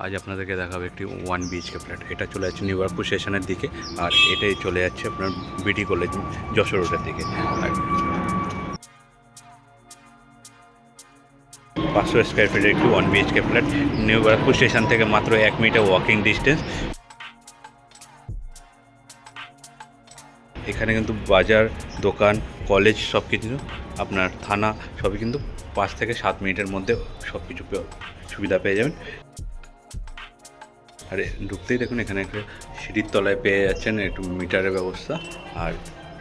আজ আপনাদেরকে দেখাবো একটি 1 BHK ফ্ল্যাট। এটা চলে যাচ্ছে নিউ বারাকপুর স্টেশনের দিকে, আর এটাই চলে যাচ্ছে আপনার বিডি কলেজ যশোর রোডের দিকে। আর 500 স্কোয়ার ফিটের একটি 1 BHK flat, new Barrackpore station থেকে মাত্র 1 মিনিটের ওয়াকিং ডিস্টেন্স। এখানে কিন্তু বাজার, দোকান, কলেজ সব কিছু, আপনার থানা সবই কিন্তু 5 থেকে 7 মিনিটের মধ্যে সব কিছু সুবিধা পেয়ে যাবেন। আর ঢুকতেই দেখুন এখানে একটা সিঁড়ির তলায় পেয়ে যাচ্ছেন একটু মিটারের ব্যবস্থা, আর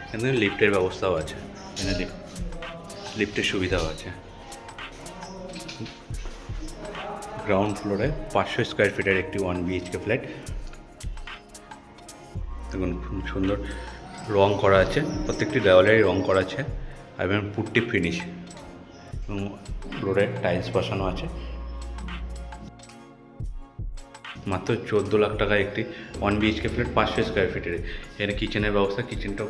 এখানে লিফটের ব্যবস্থাও আছে। এখানে লিফটের সুবিধাও আছে। গ্রাউন্ড ফ্লোরে 500 স্কোয়ার ফিটের একটি 1 BHK ফ্ল্যাট। দেখুন খুব সুন্দর রং করা আছে, প্রত্যেকটি দেওয়ালেরই রং করা আছে, এবং পুট্টি ফিনিশ এবং ফ্লোরে টাইলস বসানো আছে। মাত্র 14 লাখ টাকায় একটি 1 BHK ফ্ল্যাট 500 স্কোয়ার ফিটের। এখানে কিচেনের ব্যবস্থা, কিচেনটাও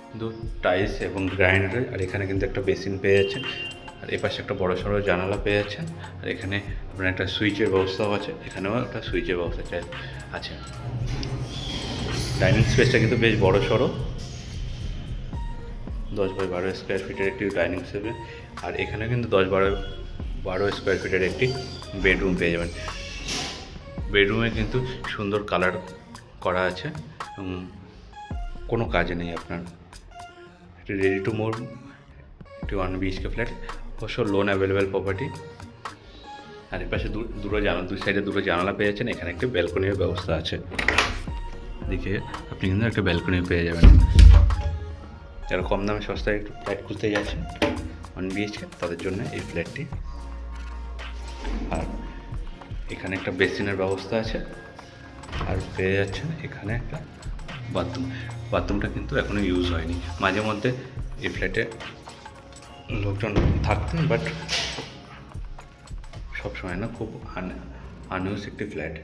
কিন্তু টাইলস এবং গ্রাইন্ডার, আর এখানে কিন্তু একটা বেসিন পেয়ে যাচ্ছেন, আর এপাশে একটা বড় সড়ো জানালা পেয়ে যাচ্ছেন, আর এখানে আপনার একটা সুইচের ব্যবস্থাও আছে, এখানেও একটা সুইচের ব্যবস্থা আছে। ডাইনিং স্পেসটা কিন্তু বেশ বড় সড়ো, 10x12 স্কোয়ার ফিটের একটি ডাইনিং স্পেস, আর এখানে কিন্তু 10x12 স্কোয়ার ফিটের একটি বেডরুম পেয়ে যাবেন। বেডরুমে কিন্তু সুন্দর কালার করা আছে এবং কোনো কাজে নেই আপনার। একটি রেডি টু মুভ একটি 1 BHK ফ্ল্যাট, অবশ্য লোন অ্যাভেলেবেল প্রপার্টি। আর এর পাশে দুই সাইডে দুটো জানালা পেয়ে যাচ্ছেন। এখানে একটি ব্যালকনির ব্যবস্থা আছে, দেখে আপনি কিন্তু একটা ব্যালকনি পেয়ে যাবেন। যারা কম দামে সস্তায় একটু ফ্ল্যাট খুঁজতে যাচ্ছেন 1 BHK, তাদের জন্য এই ফ্ল্যাটটি। আর এখানে একটা বেসিনের ব্যবস্থা আছে, আর পেয়ে যাচ্ছেন এখানে একটা বাথরুমটা কিন্তু এখনও ইউজ হয়নি। মাঝে মধ্যে এই ফ্ল্যাটে লোকজন থাকতেন, বাট সবসময় না, খুব আনইউজ একটি ফ্ল্যাট।